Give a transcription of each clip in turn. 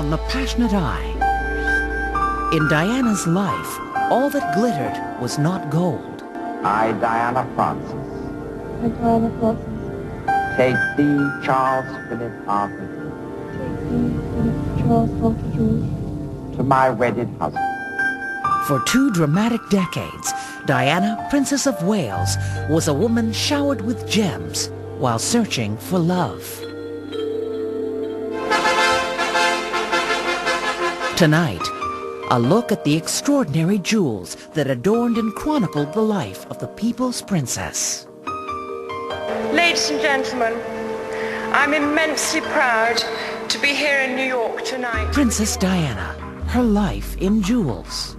on the passionate eye. In Diana's life, all that glittered was not gold. I, Diana Frances, I, Diana Frances, take thee, Charles Philip Arthur, take thee, Philip Charles Arthur George, to my wedded husband. For 2 dramatic decades, Diana, Princess of Wales, was a woman showered with gems while searching for love. Tonight, a look at the extraordinary jewels that adorned and chronicled the life of the people's princess. Ladies and gentlemen, I'm immensely proud to be here in New York tonight. Princess Diana, her life in jewels.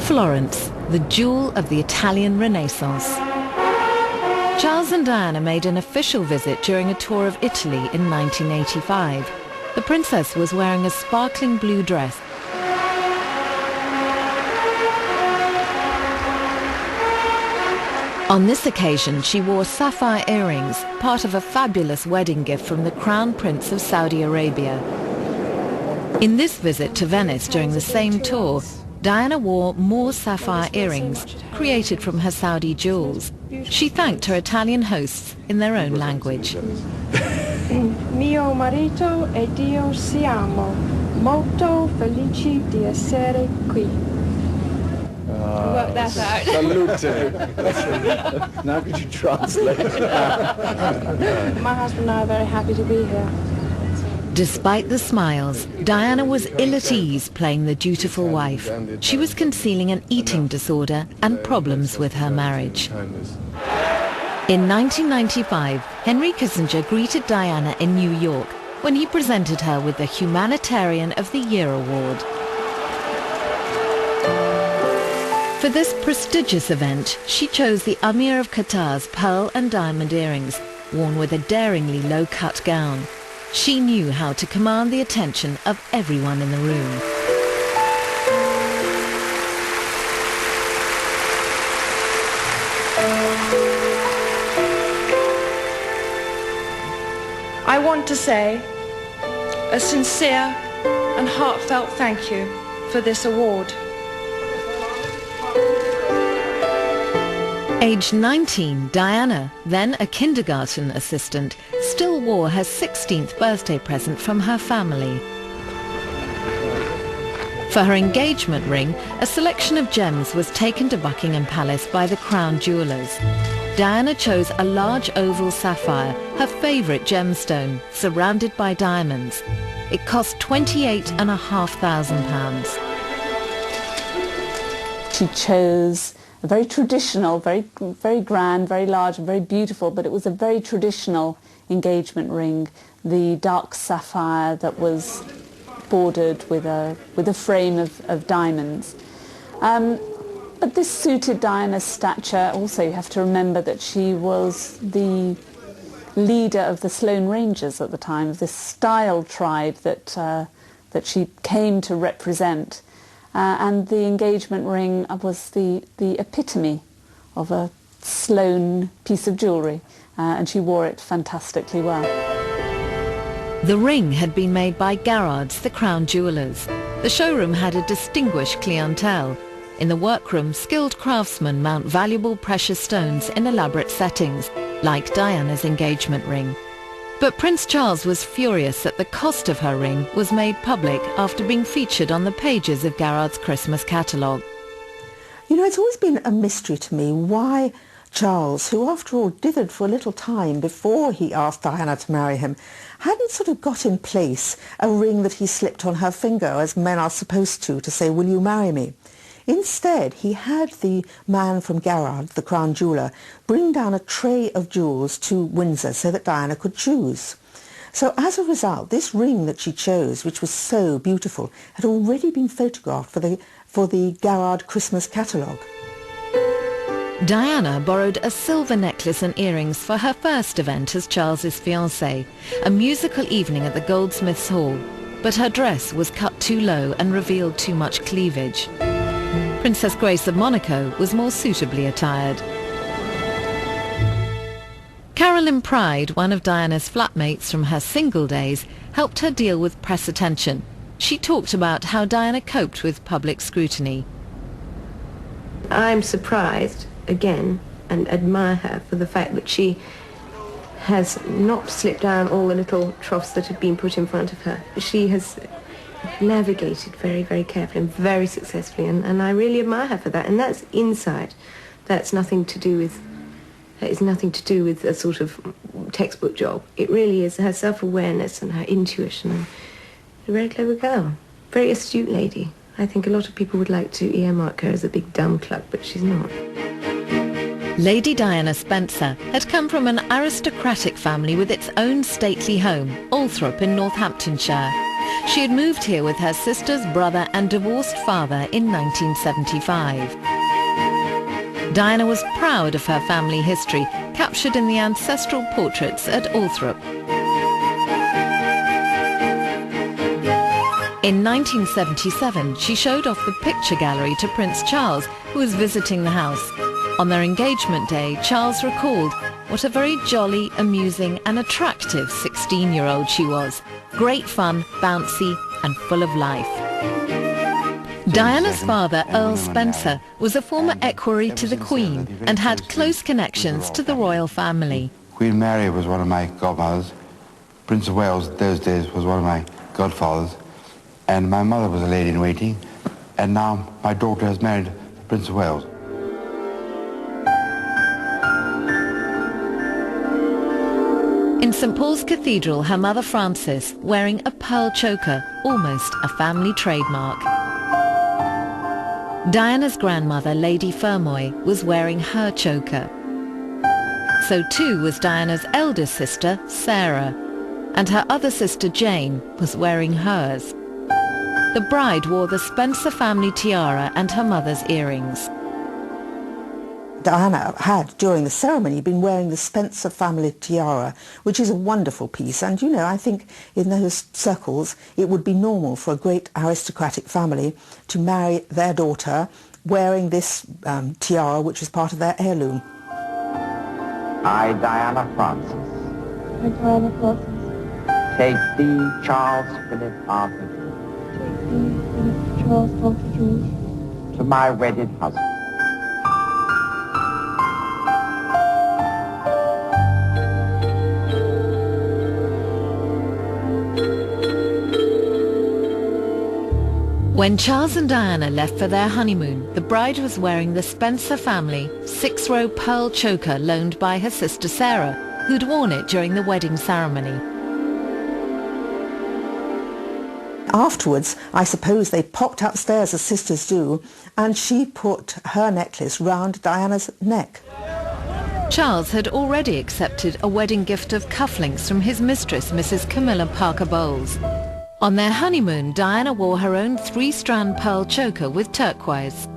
Florence, the jewel of the Italian Renaissance. Charles and Diana made an official visit during a tour of Italy in 1985. The princess was wearing a sparkling blue dress. On this occasion, she wore sapphire earrings, part of a fabulous wedding gift from the Crown Prince of Saudi Arabia. In this visit to Venice during the same tour, Diana wore more sapphire earrings, created from her Saudi jewels. She thanked her Italian hosts in their own language. Mio marito ed io siamo molto felici di essere qui. Work that out. Salute. Now could you translate? My husband and I are very happy to be here. Despite the smiles, Diana was ill at ease playing the dutiful wife. She was concealing an eating disorder and problems with her marriage. In 1995, Henry Kissinger greeted Diana in New York when he presented her with the Humanitarian of the Year award. For this prestigious event, she chose the Emir of Qatar's pearl and diamond earrings, worn with a daringly low-cut gown. She knew how to command the attention of everyone in the room. I want to say a sincere and heartfelt thank you for this award. Aged 19, Diana, then a kindergarten assistant, still wore her 16th birthday present from her family. For her engagement ring, a selection of gems was taken to Buckingham Palace by the Crown Jewellers. Diana chose a large oval sapphire, her favourite gemstone, surrounded by diamonds. It cost £28,500. She chose a very traditional, very grand, very large and very beautiful, but it was a very traditional engagement ring, the dark sapphire that was bordered with a frame of diamonds. But this suited Diana's stature. Also, you have to remember that she was the leader of the Sloane Rangers at the time, of this style tribe that she came to represent. And the engagement ring was the epitome of a Sloane piece of jewellery, and she wore it fantastically well. The ring had been made by Garrard's, the Crown Jewellers. The showroom had a distinguished clientele. In the workroom, skilled craftsmen mount valuable precious stones in elaborate settings, like Diana's engagement ring. But Prince Charles was furious that the cost of her ring was made public after being featured on the pages of Garrard's Christmas catalogue. You know, it's always been a mystery to me why Charles, who after all dithered for a little time before he asked Diana to marry him, hadn't sort of got in place a ring that he slipped on her finger, as men are supposed to say, "Will you marry me?" Instead, he had the man from Garrard, the Crown Jeweller, bring down a tray of jewels to Windsor so that Diana could choose. So as a result, this ring that she chose, which was so beautiful, had already been photographed for the Garrard Christmas catalogue. Diana borrowed a silver necklace and earrings for her first event as Charles's fiancée, a musical evening at the Goldsmiths Hall, but her dress was cut too low and revealed too much cleavage. Princess Grace of Monaco was more suitably attired. Carolyn Pride, one of Diana's flatmates from her single days, helped her deal with press attention. She talked about how Diana coped with public scrutiny. I'm surprised, again, and admire her for the fact that she has not slipped down all the little troughs that have been put in front of her. She has navigated very, very carefully and very successfully, and I really admire her for that. And that's insight. That's nothing to do with... It's nothing to do with a sort of textbook job. It really is her self-awareness and her intuition. And a very clever girl. Very astute lady. I think a lot of people would like to earmark her as a big dumb cluck, but she's not. Lady Diana Spencer had come from an aristocratic family with its own stately home, Althorp in Northamptonshire. She had moved here with her sister's brother and divorced father in 1975. Diana was proud of her family history, captured in the ancestral portraits at Althorp. In 1977, she showed off the picture gallery to Prince Charles, who was visiting the house. On their engagement day, Charles recalled what a very jolly, amusing and attractive 16-year-old she was. Great fun, bouncy and full of life. Diana's father, Earl Spencer, was a former equerry to the Queen and had close connections to the royal family. Queen Mary was one of my godmothers. Prince of Wales, those days, was one of my godfathers. And my mother was a lady-in-waiting. And now my daughter has married the Prince of Wales. In St Paul's Cathedral, her mother Frances, wearing a pearl choker, almost a family trademark. Diana's grandmother, Lady Fermoy, was wearing her choker. So too was Diana's eldest sister, Sarah, and her other sister, Jane, was wearing hers. The bride wore the Spencer family tiara and her mother's earrings. Diana had, during the ceremony, been wearing the Spencer family tiara, which is a wonderful piece. And, you know, I think in those circles it would be normal for a great aristocratic family to marry their daughter wearing this tiara, which was part of their heirloom. I, Diana Frances. I, Diana Frances. Take thee, Charles Philip Arthur George. Take thee, Philip Charles Arthur George. To my wedded husband. When Charles and Diana left for their honeymoon, the bride was wearing the Spencer family 6-row pearl choker loaned by her sister Sarah, who'd worn it during the wedding ceremony. Afterwards, I suppose they popped upstairs as sisters do, and she put her necklace round Diana's neck. Charles had already accepted a wedding gift of cufflinks from his mistress, Mrs. Camilla Parker Bowles. On their honeymoon, Diana wore her own 3-strand pearl choker with turquoise.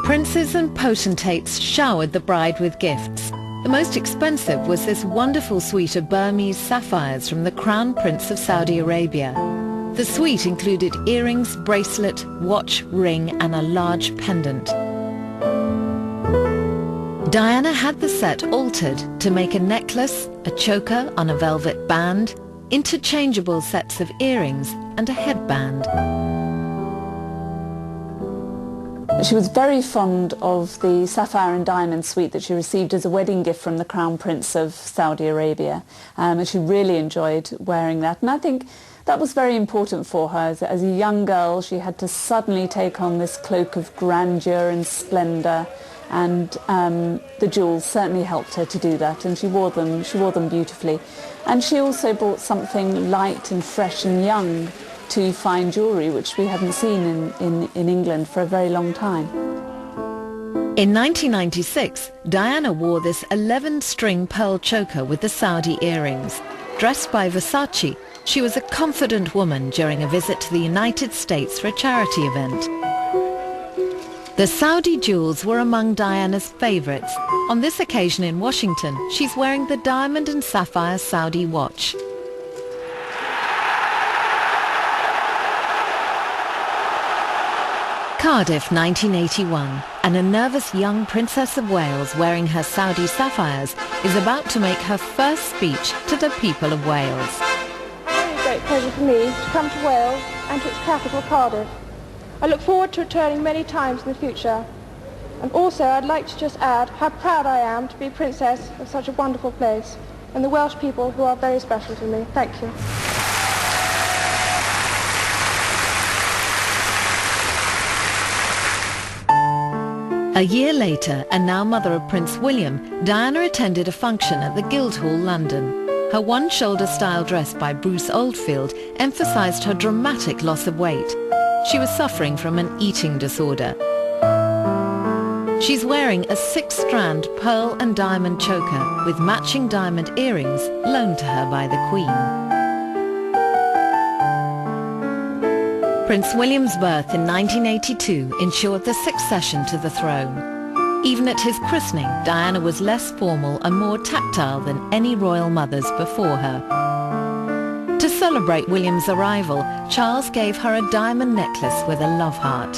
Princes and potentates showered the bride with gifts. The most expensive was this wonderful suite of Burmese sapphires from the Crown Prince of Saudi Arabia. The suite included earrings, bracelet, watch, ring and a large pendant. Diana had the set altered to make a necklace, a choker on a velvet band, interchangeable sets of earrings and a headband. She was very fond of the sapphire and diamond suite that she received as a wedding gift from the Crown Prince of Saudi Arabia, and she really enjoyed wearing that. And I think that was very important for her. As a young girl, she had to suddenly take on this cloak of grandeur and splendour, and the jewels certainly helped her to do that, and she wore them beautifully. And she also brought something light and fresh and young to fine jewellery, which we haven't seen in England for a very long time. In 1996, Diana wore this 11-string pearl choker with the Saudi earrings. Dressed by Versace, she was a confident woman during a visit to the United States for a charity event. The Saudi jewels were among Diana's favourites. On this occasion in Washington, she's wearing the diamond and sapphire Saudi watch. Cardiff, 1981, and a nervous young Princess of Wales wearing her Saudi sapphires is about to make her first speech to the people of Wales. It's a great pleasure for me to come to Wales and to its capital, Cardiff. I look forward to returning many times in the future. And also I'd like to just add how proud I am to be Princess of such a wonderful place, and the Welsh people who are very special to me. Thank you. A year later, and now mother of Prince William, Diana attended a function at the Guildhall, London. Her one-shoulder style dress by Bruce Oldfield emphasised her dramatic loss of weight. She was suffering from an eating disorder. She's wearing a 6-strand pearl and diamond choker with matching diamond earrings loaned to her by the Queen. Prince William's birth in 1982 ensured the succession to the throne. Even at his christening, Diana was less formal and more tactile than any royal mothers before her. To celebrate William's arrival, Charles gave her a diamond necklace with a love heart.